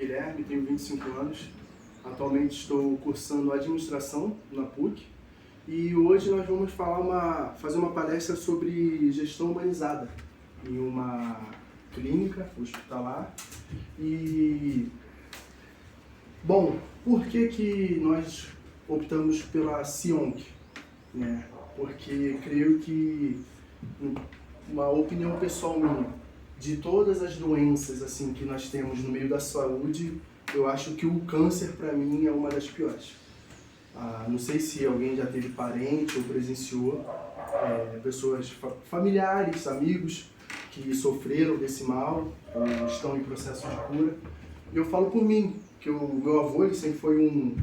Guilherme, tenho 25 anos. Atualmente estou cursando administração na PUC e hoje nós vamos fazer uma palestra sobre gestão humanizada em uma clínica hospitalar. Bom, por que nós optamos pela CIONC? Porque creio que, uma opinião pessoal minha, de todas as doenças assim que nós temos no meio da saúde, eu acho que o câncer para mim é uma das piores. Não sei se alguém já teve parente ou presenciou pessoas familiares, amigos que sofreram desse mal ou estão em processo de cura. E eu falo por mim, que o meu avô ele sempre foi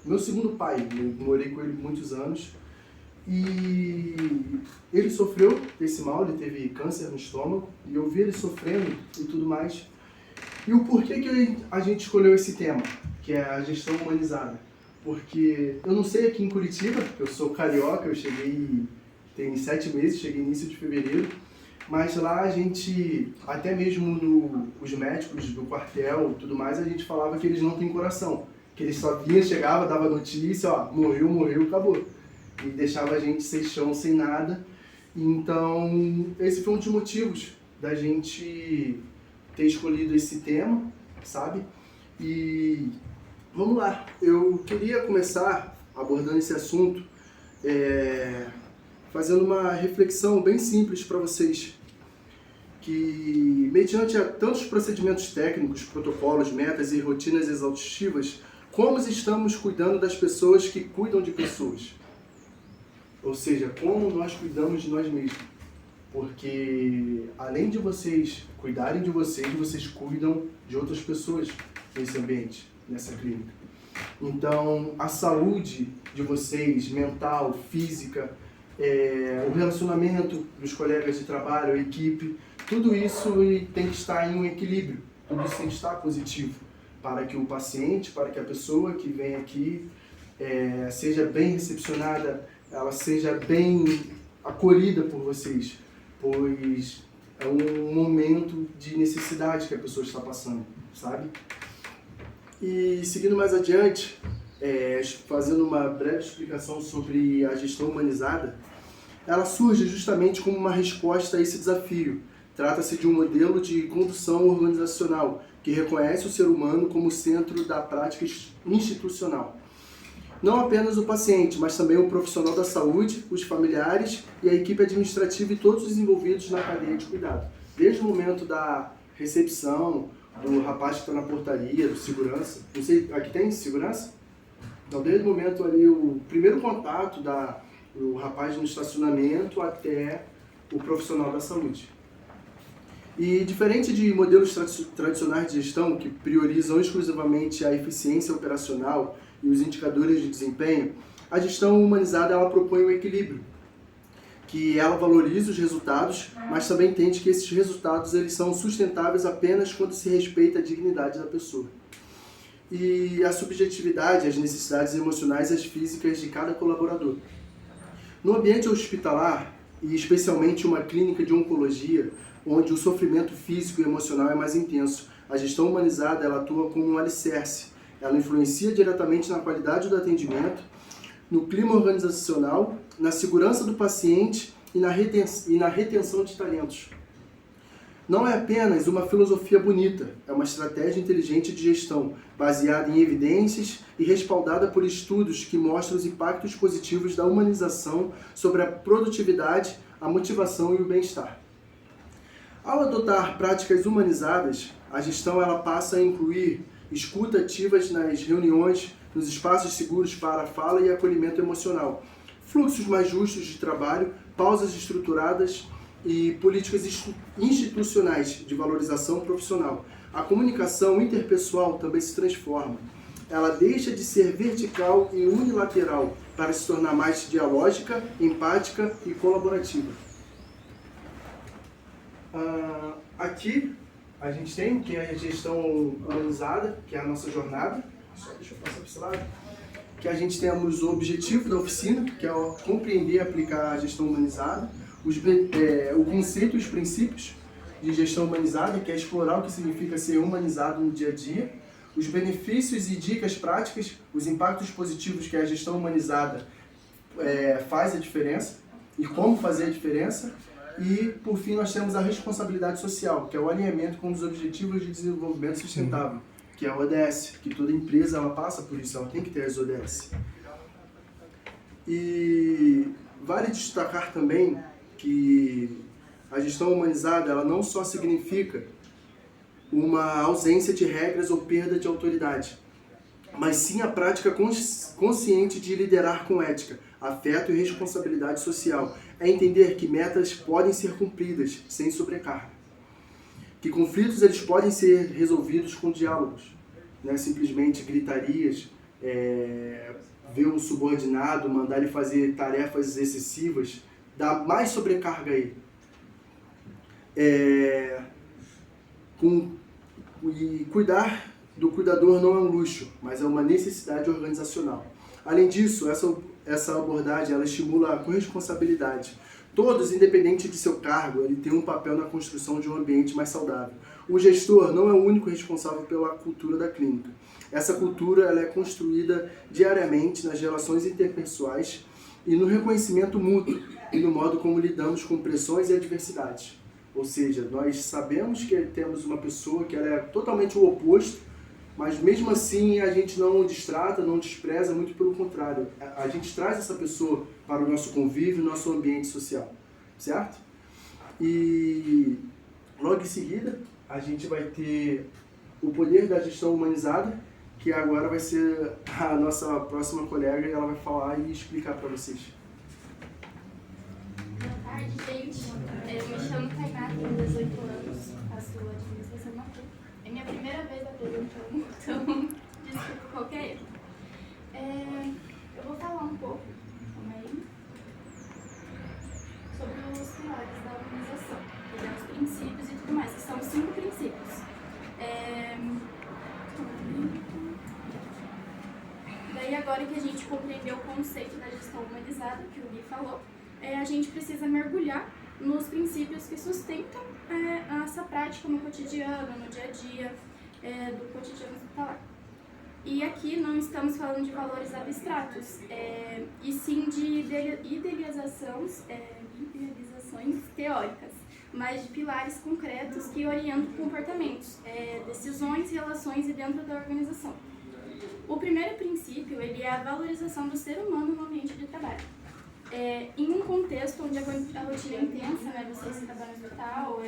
meu segundo pai, eu morei com ele muitos anos. E ele sofreu desse mal, ele teve câncer no estômago, e eu vi ele sofrendo e tudo mais. E o porquê que a gente escolheu esse tema, que é a gestão humanizada? Porque eu não sei aqui em Curitiba, eu sou carioca, eu cheguei, tem 7 meses, cheguei início de fevereiro, mas lá a gente, até mesmo os médicos do quartel e tudo mais, a gente falava que eles não têm coração, que eles só vinham, chegava, dava notícia, ó, morreu, acabou. E deixava a gente sem chão, sem nada. Então, esse foi um dos motivos da gente ter escolhido esse tema, sabe? E vamos lá, eu queria começar abordando esse assunto, fazendo uma reflexão bem simples para vocês, que mediante a tantos procedimentos técnicos, protocolos, metas e rotinas exaustivas, como estamos cuidando das pessoas que cuidam de pessoas? Ou seja, como nós cuidamos de nós mesmos. Porque além de vocês cuidarem de vocês, vocês cuidam de outras pessoas nesse ambiente, nessa clínica. Então, a saúde de vocês, mental, física, o relacionamento dos colegas de trabalho, a equipe, tudo isso tem que estar em um equilíbrio, tudo isso tem que estar positivo, para que o paciente, para que a pessoa que vem aqui seja bem recepcionada, ela seja bem acolhida por vocês, pois é um momento de necessidade que a pessoa está passando, sabe? E seguindo mais adiante, fazendo uma breve explicação sobre a gestão humanizada, ela surge justamente como uma resposta a esse desafio. Trata-se de um modelo de condução organizacional que reconhece o ser humano como centro da prática institucional. Não apenas o paciente, mas também o profissional da saúde, os familiares e a equipe administrativa e todos os envolvidos na cadeia de cuidado. Desde o momento da recepção, do rapaz que está na portaria, do segurança. Não sei, aqui tem segurança? Então, desde o momento ali, o primeiro contato do rapaz no estacionamento até o profissional da saúde. E diferente de modelos tradicionais de gestão que priorizam exclusivamente a eficiência operacional e os indicadores de desempenho, a gestão humanizada ela propõe um equilíbrio, que ela valoriza os resultados, mas também entende que esses resultados eles são sustentáveis apenas quando se respeita a dignidade da pessoa. E a subjetividade, as necessidades emocionais e as físicas de cada colaborador. No ambiente hospitalar, e especialmente uma clínica de oncologia, onde o sofrimento físico e emocional é mais intenso, a gestão humanizada ela atua como um alicerce. Ela influencia diretamente na qualidade do atendimento, no clima organizacional, na segurança do paciente e na retenção de talentos. Não é apenas uma filosofia bonita, é uma estratégia inteligente de gestão, baseada em evidências e respaldada por estudos que mostram os impactos positivos da humanização sobre a produtividade, a motivação e o bem-estar. Ao adotar práticas humanizadas, a gestão ela passa a incluir escuta ativas nas reuniões, nos espaços seguros para a fala e acolhimento emocional, fluxos mais justos de trabalho, pausas estruturadas e políticas institucionais de valorização profissional. A comunicação interpessoal também se transforma. Ela deixa de ser vertical e unilateral para se tornar mais dialógica, empática e colaborativa. Aqui a gente tem o que é a gestão humanizada, que é a nossa jornada. Deixa eu passar para esse lado. Que a gente temos o objetivo da oficina, que é compreender e aplicar a gestão humanizada, o conceito e os princípios de gestão humanizada, que é explorar o que significa ser humanizado no dia a dia, os benefícios e dicas práticas, os impactos positivos que a gestão humanizada faz a diferença e como fazer a diferença. E, por fim, nós temos a responsabilidade social, que é o alinhamento com os Objetivos de Desenvolvimento Sustentável, que é o ODS, que toda empresa ela passa por isso, ela tem que ter as ODS. E vale destacar também que a gestão humanizada ela não só significa uma ausência de regras ou perda de autoridade, mas sim a prática consciente de liderar com ética, afeto e responsabilidade social. É entender que metas podem ser cumpridas sem sobrecarga, que conflitos eles podem ser resolvidos com diálogos, não é simplesmente gritarias, ver um subordinado, mandar ele fazer tarefas excessivas, dá mais sobrecarga a ele. E cuidar do cuidador não é um luxo, mas é uma necessidade organizacional. Além disso, essa abordagem ela estimula a corresponsabilidade. Todos, independente de seu cargo, ele tem um papel na construção de um ambiente mais saudável. O gestor não é o único responsável pela cultura da clínica. Essa cultura ela é construída diariamente nas relações interpessoais e no reconhecimento mútuo e no modo como lidamos com pressões e adversidades. Ou seja, nós sabemos que temos uma pessoa que ela é totalmente o oposto, mas mesmo assim a gente não distrata, não despreza, muito pelo contrário. A gente traz essa pessoa para o nosso convívio, nosso ambiente social, certo? E logo em seguida a gente vai ter o poder da gestão humanizada, que agora vai ser a nossa próxima colega e ela vai falar e explicar para vocês. Boa tarde, gente. Eu me chamo Tainá, tenho 18 anos, faço administração na PUC. É minha primeira vez apresentando, então desculpa qualquer erro. Eu vou falar um pouco sobre os pilares da organização, os princípios e tudo mais, que são 5 princípios. Daí agora que a gente compreendeu o conceito da gestão humanizada, que o Gui falou, a gente precisa mergulhar nos princípios que sustentam essa prática no cotidiano, no dia a dia, do cotidiano hospitalar. E aqui não estamos falando de valores abstratos, e sim de idealizações teóricas, mas de pilares concretos que orientam comportamentos, decisões, relações e dentro da organização. O primeiro princípio ele é a valorização do ser humano no ambiente de trabalho. Em um contexto onde a rotina é intensa, né, vocês trabalham no hospital,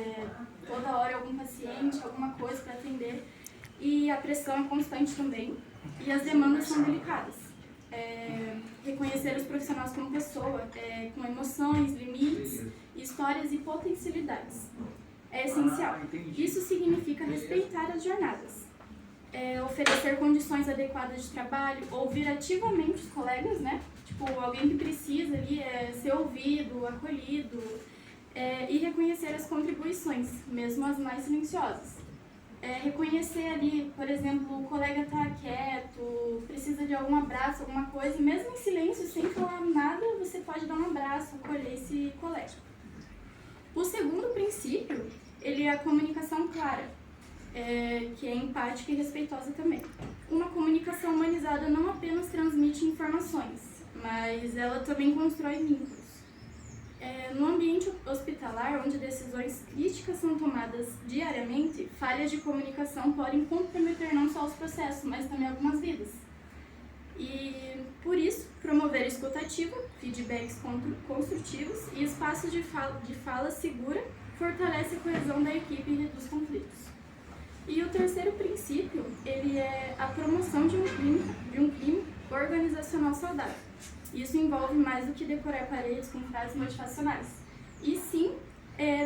toda hora algum paciente, alguma coisa para atender, e a pressão é constante também, e as demandas são delicadas. Reconhecer os profissionais como pessoa, com emoções, limites, histórias e potencialidades. É essencial. Isso significa respeitar as jornadas. Oferecer condições adequadas de trabalho, ouvir ativamente os colegas, né? Tipo, alguém que precisa ali ser ouvido, acolhido, e reconhecer as contribuições, mesmo as mais silenciosas. Reconhecer ali, por exemplo, o colega está quieto, precisa de algum abraço, alguma coisa, e mesmo em silêncio, sem falar nada, você pode dar um abraço, acolher esse colega. O segundo princípio, ele é a comunicação clara, que é empática e respeitosa também. Uma comunicação humanizada não apenas transmite informações, mas ela também constrói vínculos. No ambiente hospitalar, onde decisões críticas são tomadas diariamente, falhas de comunicação podem comprometer não só os processos, mas também algumas vidas. E, por isso, promover escuta ativa, feedbacks construtivos e espaços de fala segura fortalece a coesão da equipe e reduz conflitos. E o terceiro princípio, ele é a promoção de um clima organizacional saudável. Isso envolve mais do que decorar paredes com frases motivacionais. E sim,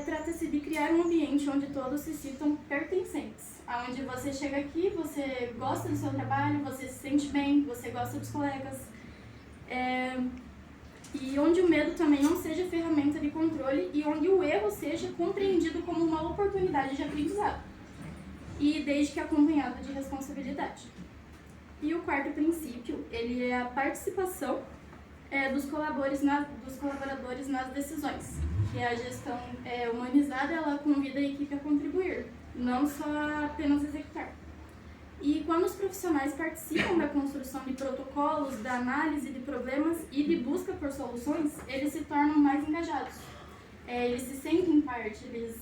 trata-se de criar um ambiente onde todos se sintam pertencentes. Onde você chega aqui, você gosta do seu trabalho, você se sente bem, você gosta dos colegas. E onde o medo também não seja ferramenta de controle e onde o erro seja compreendido como uma oportunidade de aprendizado. E desde que acompanhado de responsabilidade. E o quarto princípio, ele é a participação dos colaboradores nas decisões, que a gestão humanizada, ela convida a equipe a contribuir, não só apenas executar. E quando os profissionais participam da construção de protocolos, da análise de problemas e de busca por soluções, eles se tornam mais engajados. Eles se sentem parte, eles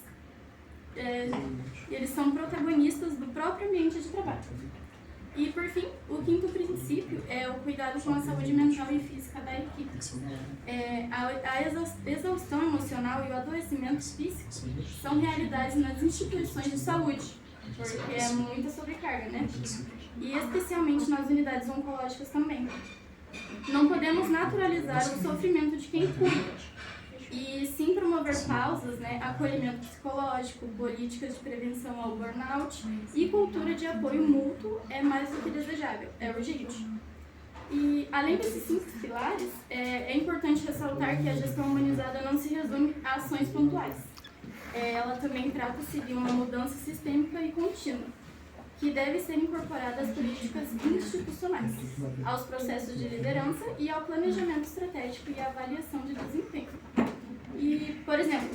são protagonistas do próprio ambiente de trabalho. E, por fim, o quinto princípio é o cuidado com a saúde mental e física da equipe. A exaustão emocional e o adoecimento físico são realidades nas instituições de saúde, porque é muita sobrecarga, né? E especialmente nas unidades oncológicas também. Não podemos naturalizar o sofrimento de quem cuida, e sim promover pausas, né, acolhimento psicológico, políticas de prevenção ao burnout e cultura de apoio mútuo é mais do que desejável, é urgente. E além desses 5 pilares, é importante ressaltar que a gestão humanizada não se resume a ações pontuais. Ela também trata-se de uma mudança sistêmica e contínua, que deve ser incorporada às políticas institucionais, aos processos de liderança e ao planejamento estratégico e avaliação de desempenho. E, por exemplo,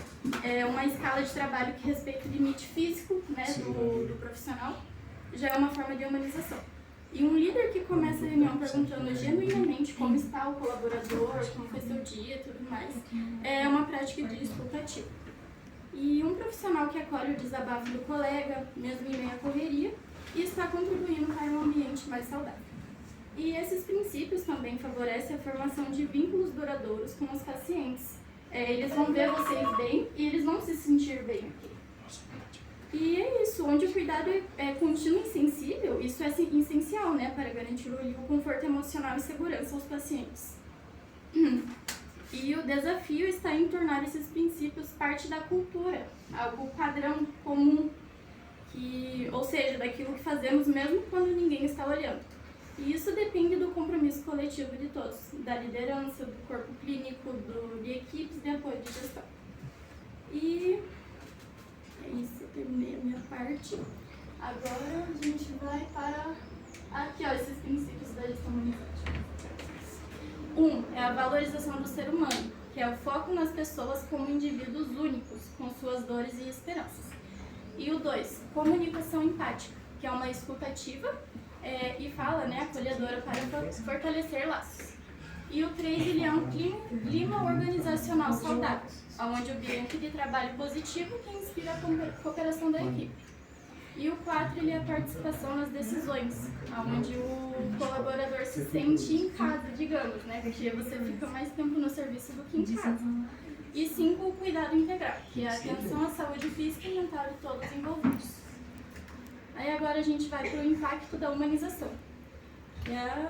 uma escala de trabalho que respeita o limite físico, né, do profissional já é uma forma de humanização. E um líder que começa a reunião perguntando genuinamente como está o colaborador, como foi seu dia e tudo mais, é uma prática de escutativa. E um profissional que acolhe o desabafo do colega, mesmo em meio à correria, e está contribuindo para um ambiente mais saudável. E esses princípios também favorecem a formação de vínculos duradouros com os pacientes. Eles vão ver vocês bem e eles vão se sentir bem aqui. E é isso, onde o cuidado é contínuo e sensível, isso é essencial, né, para garantir o conforto emocional e segurança aos pacientes. E o desafio está em tornar esses princípios parte da cultura, algo padrão comum, ou seja, daquilo que fazemos mesmo quando ninguém está olhando. E isso depende do compromisso coletivo de todos, da liderança, do corpo clínico, de equipes de apoio de gestão. E é isso, eu terminei a minha parte. Agora a gente vai para aqui, ó, esses princípios da gestão humanizada. 1 é a valorização do ser humano, que é o foco nas pessoas como indivíduos únicos, com suas dores e esperanças. E o 2, comunicação empática, que é uma escuta ativa e fala, né, acolhedora para fortalecer laços. E o 3, ele é um clima organizacional saudável, onde o ambiente de trabalho positivo que inspira a cooperação da equipe. E o 4, ele é a participação nas decisões, onde o colaborador se sente em casa, digamos, né, porque você fica mais tempo no serviço do que em casa. E 5, o cuidado integral, que é a atenção à saúde física e mental de todos os envolvidos. Aí agora a gente vai para o impacto da humanização, que a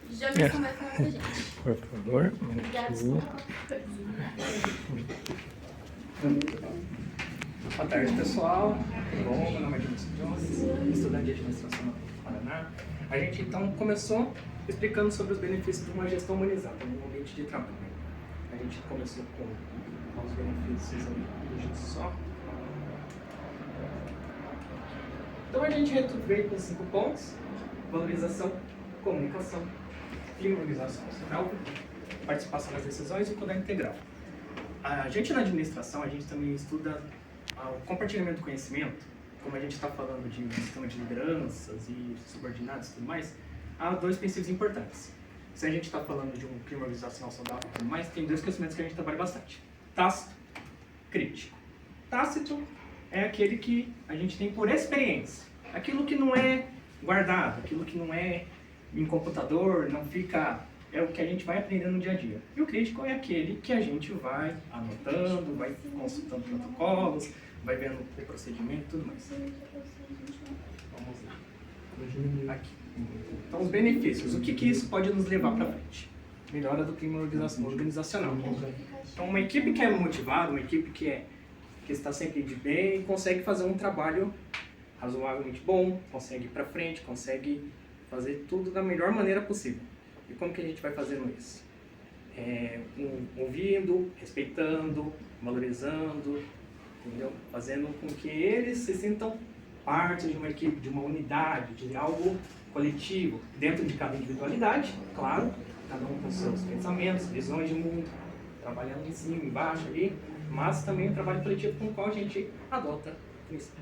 Jamison vai falar pra gente. Por favor. Obrigada. Boa tarde, pessoal. Tudo bom? Meu nome é Jamison Jones, estudante de administração no Paraná. A gente então começou explicando sobre os benefícios de uma gestão humanizada no ambiente de trabalho. A gente começou com os benefícios aí, só. Então a gente veio com 5 pontos: valorização, comunicação, clima organizacional, participação nas decisões e cuidado integral. A gente na administração, a gente também estuda o compartilhamento do conhecimento, como a gente está falando de um sistema de lideranças e subordinados e tudo mais, há 2 princípios importantes. Se a gente está falando de um clima organizacional saudável e tudo mais, tem 2 conhecimentos que a gente trabalha bastante: tácito, crítico. Tácito é aquele que a gente tem por experiência, aquilo que não é guardado, aquilo que não é em computador, não fica, é o que a gente vai aprendendo no dia a dia. E o crítico é aquele que a gente vai anotando, vai consultando protocolos, vai vendo o procedimento e tudo mais. Vamos lá. Aqui. Então, os benefícios. O que isso pode nos levar para frente? Melhora do clima organizacional. Então, uma equipe que é motivada, uma equipe que está sempre de bem, consegue fazer um trabalho razoavelmente bom, consegue ir para frente, consegue fazer tudo da melhor maneira possível. E como que a gente vai fazendo isso? Ouvindo, respeitando, valorizando, entendeu? Fazendo com que eles se sintam parte de uma equipe, de uma unidade, de algo coletivo, dentro de cada individualidade, claro, cada um com seus pensamentos, visões de mundo, trabalhando em cima, embaixo ali, mas também um trabalho coletivo com o qual a gente adota isso.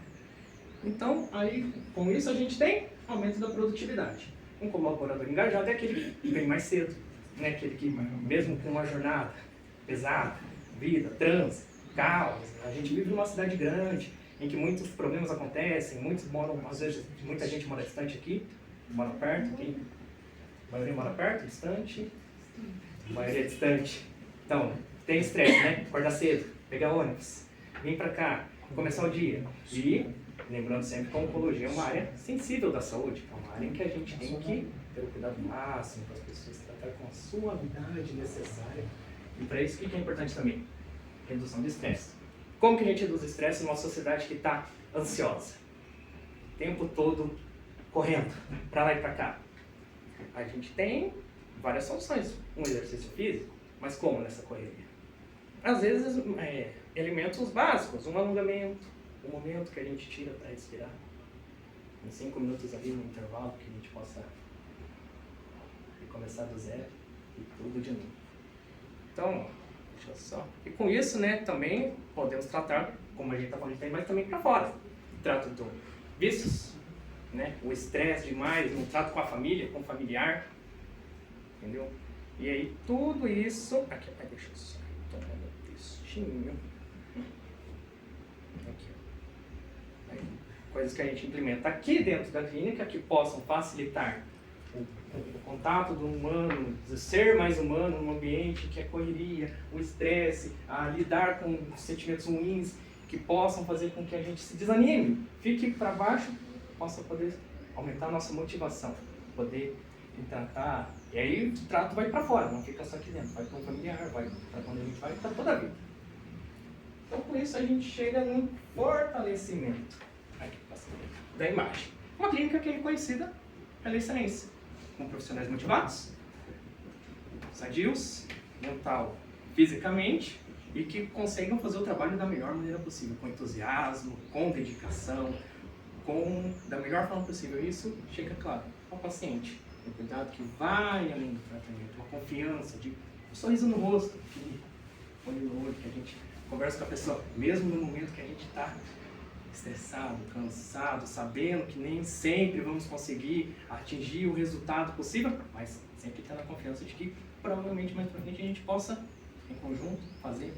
Então, aí, com isso, a gente tem aumento da produtividade. Um colaborador engajado é aquele que vem mais cedo, né? Aquele que, mesmo com uma jornada pesada, vida, trânsito, caos, a gente vive numa cidade grande, em que muitos problemas acontecem, muitos moram, às vezes, muita gente mora distante aqui, mora perto aqui, a maioria mora perto, distante, a maioria é distante. Então, tem estresse, né? Acordar cedo, pegar ônibus, vir pra cá, começar o dia. E, lembrando sempre que a oncologia é uma área sensível da saúde, é uma área em que a gente tem que ter o cuidado máximo para as pessoas tratar com a suavidade necessária. E para isso, o que é importante também? Redução de estresse. Como que a gente reduz o estresse numa sociedade que está ansiosa? O tempo todo correndo, para lá e para cá. A gente tem várias soluções. Um exercício físico, mas como nessa correria? Às vezes, elementos básicos, um alongamento, um momento que a gente tira para respirar. Em 5 minutos ali no intervalo, que a gente possa recomeçar do zero e tudo de novo. Então, deixa eu só. E com isso, né, também podemos tratar, como a gente está falando, mas também para fora. Trato do vícios, né, o estresse demais, no trato com a família, com o familiar, entendeu? E aí tudo isso, aqui, deixa eu só tomar meu textinho. Aqui, ó. Aí, coisas que a gente implementa aqui dentro da clínica que possam facilitar o contato do humano, de ser mais humano num ambiente que é correria, o estresse, a lidar com sentimentos ruins que possam fazer com que a gente se desanime, fique para baixo, possa poder aumentar a nossa motivação, poder tentar. E aí o trato vai para fora, não fica só aqui dentro, vai para o familiar, vai para quando a gente vai para toda a vida. Então com isso a gente chega num fortalecimento aqui, da imagem. Uma clínica que é reconhecida pela excelência, com profissionais motivados, sadios, mental, fisicamente, e que consigam fazer o trabalho da melhor maneira possível, com entusiasmo, com dedicação, da melhor forma possível. Isso chega, claro, ao paciente. Um cuidado que vai além do tratamento, uma confiança, um sorriso no rosto, olho no olho, que a gente conversa com a pessoa, mesmo no momento que a gente está estressado, cansado, sabendo que nem sempre vamos conseguir atingir o resultado possível, mas sempre tendo a confiança de que provavelmente mais pra frente a gente possa, em conjunto,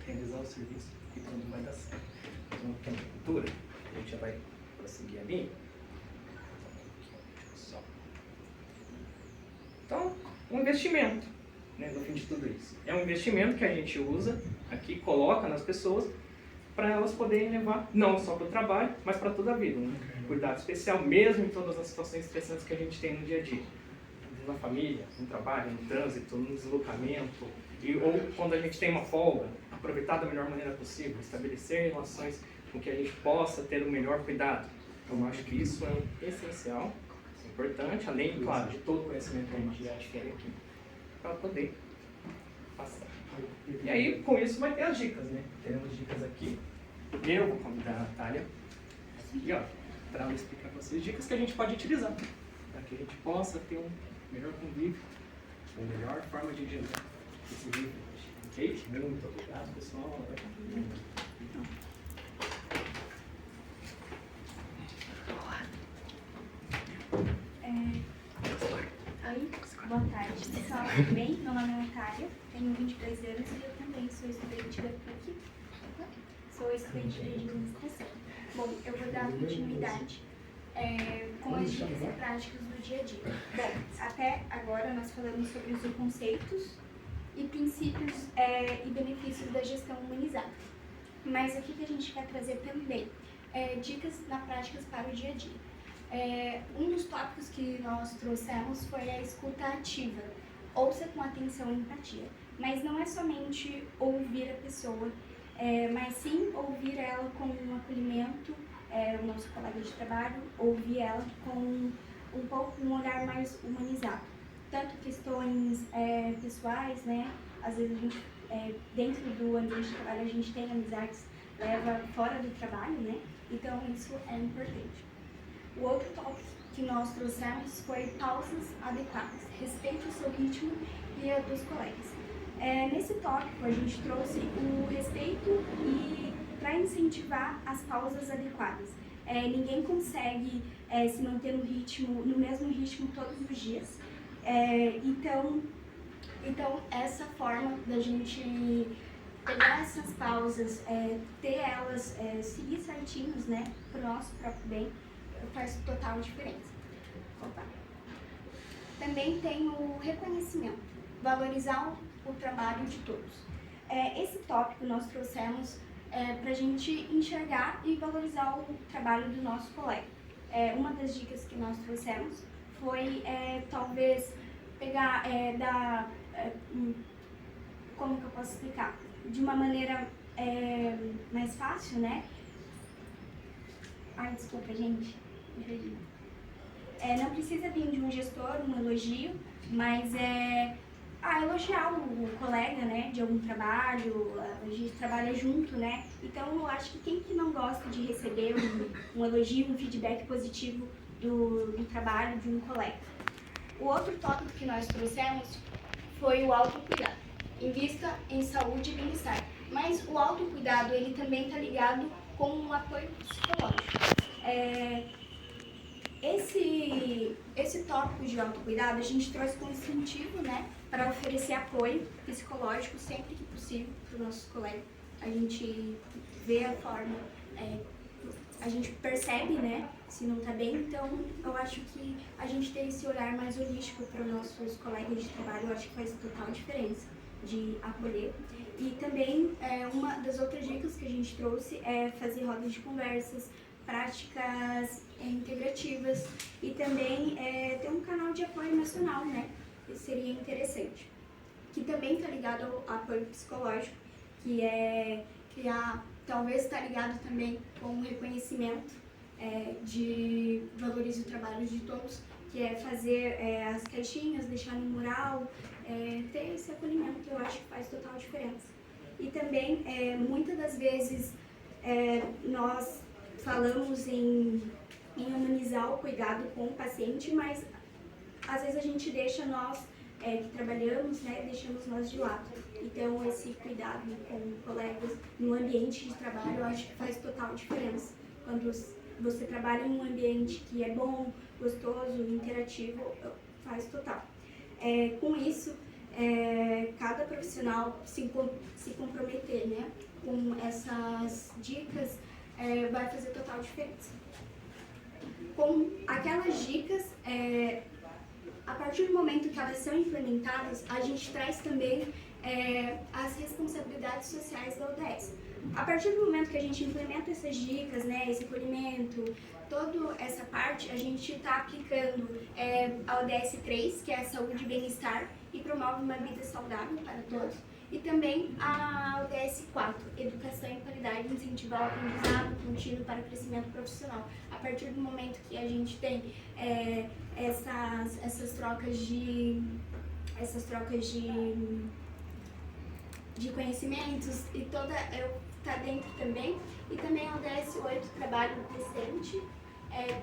realizar o serviço e tudo vai dar certo. Então, aqui na cultura, a gente já vai prosseguir ali. Então, um investimento, né, no fim de tudo isso. É um investimento que a gente usa aqui, coloca nas pessoas, para elas poderem levar não só para o trabalho, mas para toda a vida. Um cuidado especial, mesmo em todas as situações estressantes que a gente tem no dia a dia. Na família, no trabalho, no trânsito, no deslocamento, ou quando a gente tem uma folga, aproveitar da melhor maneira possível, estabelecer relações com que a gente possa ter o melhor cuidado. Então, eu acho que isso é essencial, é importante, além, claro, de todo o conhecimento que a gente já adquire aqui, para poder passar. E aí, com isso, vai ter as dicas, né? Teremos dicas aqui. Eu vou convidar a Natália aqui, ó, para ela explicar para vocês dicas que a gente pode utilizar, para que a gente possa ter um melhor convívio, uma melhor forma de gerir esse vídeo. Ok? Muito obrigado, pessoal. Oi, boa tarde, pessoal, tudo bem? Meu nome é Natália, tenho 22 anos e eu também sou estudante da PUC, sou estudante de administração. Bom, eu vou dar continuidade com as dicas e práticas do dia a dia. Bom, até agora nós falamos sobre os conceitos e princípios e benefícios da gestão humanizada. Mas aqui que a gente quer trazer também dicas na práticas para o dia a dia. Um dos tópicos que nós trouxemos foi a escuta ativa. Ouça com atenção e empatia. Mas não é somente ouvir a pessoa, mas sim ouvir ela com um acolhimento, o nosso colega de trabalho, ouvir ela com um olhar mais humanizado. Tanto questões pessoais, né? Às vezes a gente, dentro do ambiente de trabalho, a gente tem amizades, leva fora do trabalho, né? Então isso é importante. O outro tópico que nós trouxemos foi pausas adequadas. Respeite o seu ritmo e a dos colegas. Nesse tópico, a gente trouxe o respeito e para incentivar as pausas adequadas. ninguém consegue se manter no mesmo ritmo todos os dias. Então, essa forma da gente pegar essas pausas, ter elas, seguir certinhos, né, para o nosso próprio bem, faz total diferença. Opa. Também tem o reconhecimento, valorizar o trabalho de todos. Esse tópico nós trouxemos para a gente enxergar e valorizar o trabalho do nosso colega. Uma das dicas que nós trouxemos foi talvez pegar, como que eu posso explicar? De uma maneira mais fácil, né? Ai, desculpa, gente. Não precisa vir de um gestor, um elogio, mas elogiar o colega, né, de algum trabalho, a gente trabalha junto, né? Então, eu acho que quem que não gosta de receber um elogio, um feedback positivo do trabalho de um colega? O outro tópico que nós trouxemos foi o autocuidado. Invista em saúde e bem-estar. Mas o autocuidado, ele também está ligado com um apoio psicológico. Esse tópico de autocuidado a gente trouxe com incentivo, né, para oferecer apoio psicológico sempre que possível para os nossos colegas. A gente vê a forma, a gente percebe, né, se não está bem, então eu acho que a gente ter esse olhar mais holístico para os nossos colegas de trabalho, eu acho que faz total diferença de acolher. E também uma das outras dicas que a gente trouxe é fazer rodas de conversas, práticas integrativas e também ter um canal de apoio emocional, né? Isso seria interessante. Que também está ligado ao apoio psicológico, que é criar, talvez está ligado também com o reconhecimento de valorize o trabalho de todos, que é fazer as caixinhas, deixar no mural, ter esse acolhimento, que eu acho que faz total diferença. E também, muitas das vezes, nós falamos em humanizar o cuidado com o paciente, mas às vezes a gente deixa nós, que trabalhamos, né, deixamos nós de lado. Então, esse cuidado com colegas no ambiente de trabalho, eu acho que faz total diferença. Quando você trabalha em um ambiente que é bom, gostoso, interativo, faz total. Com isso, cada profissional se comprometer, né, com essas dicas, vai fazer total diferença. Com aquelas dicas, a partir do momento que elas são implementadas, a gente traz também as responsabilidades sociais da ODS. A partir do momento que a gente implementa essas dicas, né, esse acolhimento, toda essa parte, a gente está aplicando a ODS 3, que é a saúde e bem-estar, e promove uma vida saudável para todos. E também a ODS 4, educação e qualidade, incentivar o aprendizado contínuo para o crescimento profissional. A partir do momento que a gente tem essas trocas de conhecimentos e está dentro também. E também a ODS 8, trabalho decente,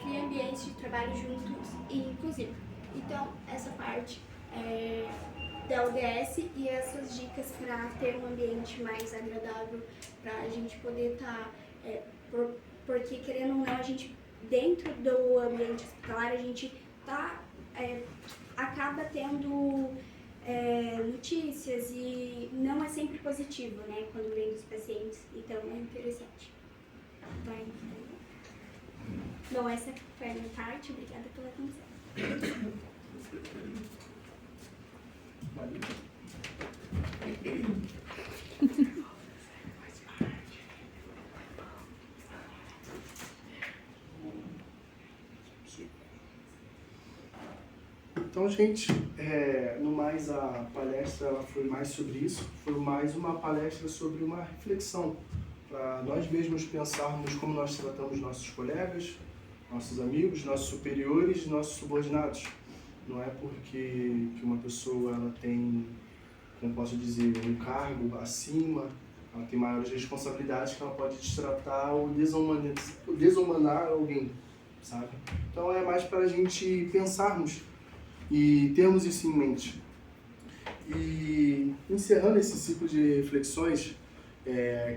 cria ambientes de trabalho juntos e inclusivo. Então, essa parte da ODS e essas dicas para ter um ambiente mais agradável, para a gente poder estar, porque querendo ou não, a gente, dentro do ambiente hospitalar, a gente acaba tendo notícias e não é sempre positivo, né, quando vem dos pacientes, então é interessante. Bom, essa foi a minha parte, obrigada pela atenção. Então, gente, no mais a palestra ela foi mais sobre isso, foi mais uma palestra sobre uma reflexão, para nós mesmos pensarmos como nós tratamos nossos colegas, nossos amigos, nossos superiores, nossos subordinados. Não é porque que uma pessoa ela tem, como posso dizer, um cargo acima, ela tem maiores responsabilidades que ela pode destratar ou desumanar alguém, sabe? Então é mais para a gente pensarmos e termos isso em mente. E encerrando esse ciclo de reflexões,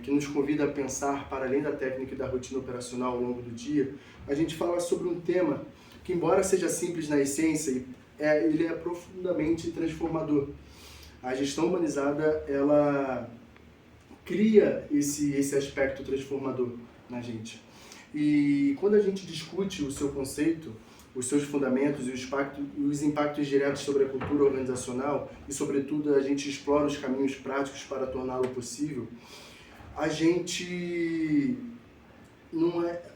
que nos convida a pensar para além da técnica e da rotina operacional ao longo do dia, a gente fala sobre um tema que, embora seja simples na essência, ele é profundamente transformador. A gestão humanizada, ela cria esse aspecto transformador na gente. E quando a gente discute o seu conceito, os seus fundamentos e os impactos diretos sobre a cultura organizacional e, sobretudo, a gente explora os caminhos práticos para torná-lo possível, a gente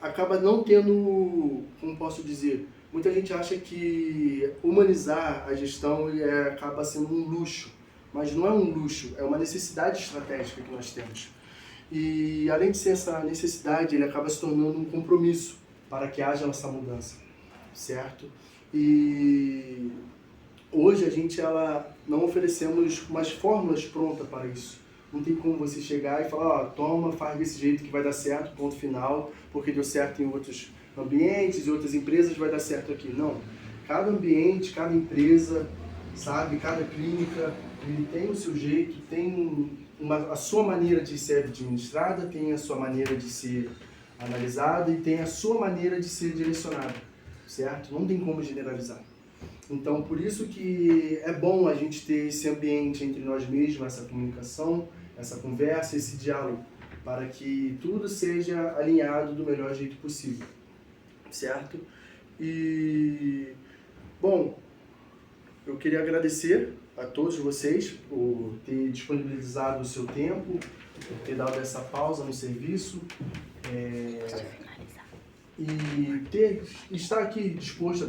acaba não tendo, como posso dizer, muita gente acha que humanizar a gestão acaba sendo um luxo, mas não é um luxo, é uma necessidade estratégica que nós temos. E além de ser essa necessidade, ele acaba se tornando um compromisso para que haja essa mudança, certo? E hoje a gente não oferecemos umas fórmulas prontas para isso. Não tem como você chegar e falar, toma, faz desse jeito que vai dar certo, ponto final, porque deu certo em outros ambientes e outras empresas, vai dar certo aqui. Não. Cada ambiente, cada empresa, sabe, cada clínica, ele tem o seu jeito, tem a sua maneira de ser administrada, tem a sua maneira de ser analisada e tem a sua maneira de ser direcionada, certo? Não tem como generalizar. Então, por isso que é bom a gente ter esse ambiente entre nós mesmos, essa comunicação, essa conversa, esse diálogo, para que tudo seja alinhado do melhor jeito possível, certo? E, bom, eu queria agradecer a todos vocês por ter disponibilizado o seu tempo, por ter dado essa pausa no serviço, e estar aqui disposto a